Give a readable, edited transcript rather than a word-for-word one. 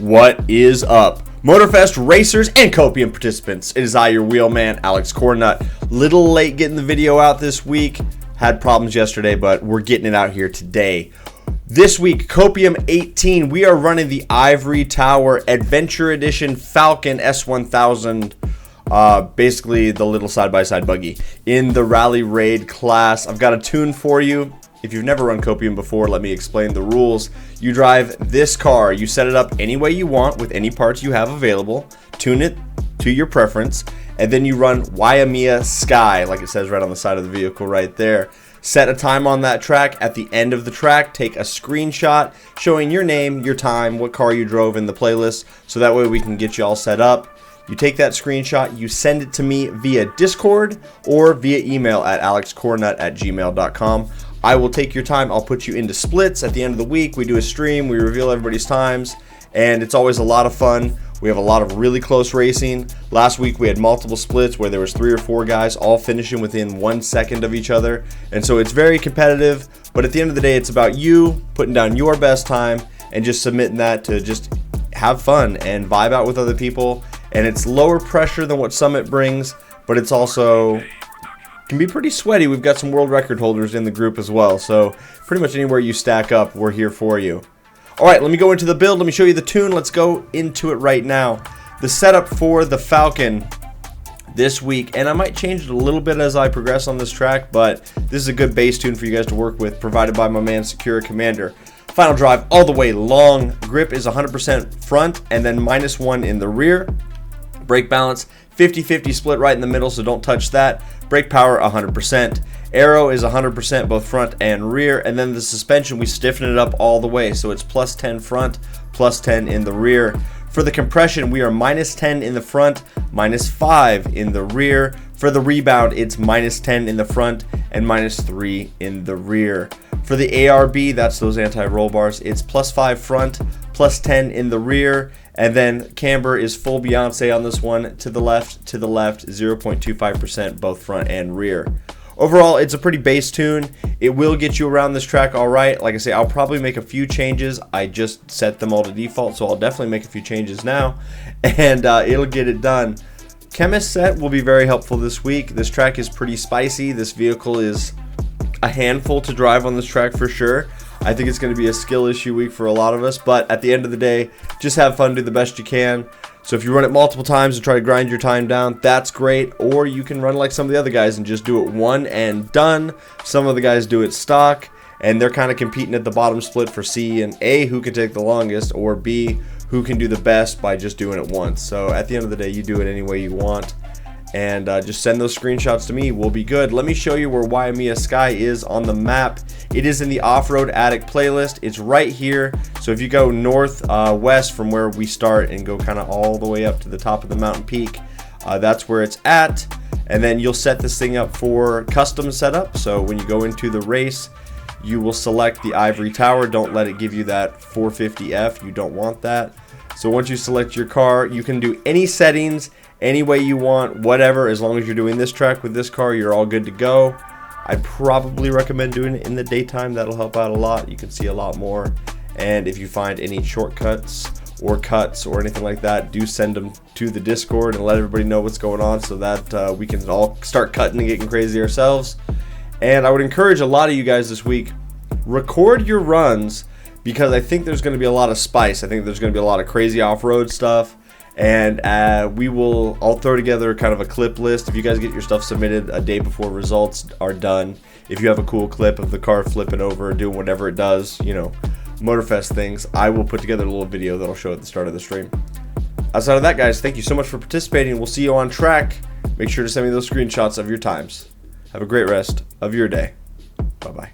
What is up, Motorfest racers and Copium participants? It is I, your wheelman, Alex Cornnut. Little late getting the video out this week. Had problems yesterday, but we're getting it out here today. This week, Copium 18, we are running the Ivory Tower Adventure Edition Falcon S1000. Basically the little side-by-side buggy in the Rally Raid class. I've got a tune for you. If you've never run Copium before, let me explain the rules. You drive this car, you set it up any way you want with any parts you have available, tune it to your preference, and then you run Waimea Sky, like it says right on the side of the vehicle right there. Set a time on that track. At the end of the track, take a screenshot showing your name, your time, what car you drove in the playlist, so that way we can get you all set up. You take that screenshot, you send it to me via Discord or via email at alexcornnut@gmail.com. I will take your time. I'll put you into splits. At the end of the week, we do a stream. We reveal everybody's times, and it's always a lot of fun. We have a lot of really close racing. Last week, we had multiple splits where there was 3 or 4 guys all finishing within 1 second of each other, and so it's very competitive. But at the end of the day, it's about you putting down your best time and just submitting that to just have fun and vibe out with other people. And it's lower pressure than what Summit brings, but it's also can be pretty sweaty. We've got some world record holders in the group as well, so pretty much anywhere you stack up, we're here for you. Alright, let me go into the build. Let me show you the tune. Let's go into it right now. The setup for the Falcon this week, and I might change it a little bit as I progress on this track, but this is a good base tune for you guys to work with, provided by my man Secura Commander. Final drive all the way long. Grip is 100% front and then -1 in the rear. Brake balance 50-50 split right in the middle, so don't touch that. Brake power 100%. Aero is 100% both front and rear, and then the suspension, we stiffen it up all the way, so it's +10 front, +10 in the rear. For the compression, we are -10 in the front, -5 in the rear. For the rebound, it's -10 in the front and -3 in the rear. For the ARB, that's those anti-roll bars, it's +5 front, +10 in the rear, and then camber is full Beyonce on this one, to the left, 0.25% both front and rear. Overall, it's a pretty base tune. It will get you around this track all right. Like I say, I'll probably make a few changes. I just set them all to default, so I'll definitely make a few changes now, and it'll get it done. Chemist set will be very helpful this week. This track is pretty spicy. This vehicle is a handful to drive on this track for sure. I think it's going to be a skill issue week for a lot of us, but at the end of the day, just have fun, do the best you can. So if you run it multiple times and try to grind your time down, that's great. Or you can run like some of the other guys and just do it one and done. Some of the guys do it stock, and they're kind of competing at the bottom split for C and A, who can take the longest, or B, who can do the best by just doing it once. So at the end of the day, you do it any way you want. And just send those screenshots to me. We'll be good. Let me show you where Waimea Sky is on the map. It is in the Off-Road Attic playlist. It's right here. So if you go north west from where we start and go kind of all the way up to the top of the mountain peak, that's where it's at. And then you'll set this thing up for custom setup. So when you go into the race, you will select the Ivory Tower. Don't let it give you that 450F. You don't want that. So once you select your car, you can do any settings any way you want, whatever. As long as you're doing this track with this car, you're all good to go. I'd probably recommend doing it in the daytime. That'll help out a lot. You can see a lot more. And if you find any shortcuts or cuts or anything like that, do send them to the Discord and let everybody know what's going on, so that we can all start cutting and getting crazy ourselves. And I would encourage a lot of you guys this week, record your runs, because I think there's going to be a lot of spice. I think there's going to be a lot of crazy off-road stuff. And I'll throw together kind of a clip list. If you guys get your stuff submitted a day before results are done, if you have a cool clip of the car flipping over and doing whatever it does, you know, Motorfest things, I will put together a little video that I'll show at the start of the stream. Outside of that, guys, thank you so much for participating. We'll see you on track. Make sure to send me those screenshots of your times. Have a great rest of your day. Bye-bye.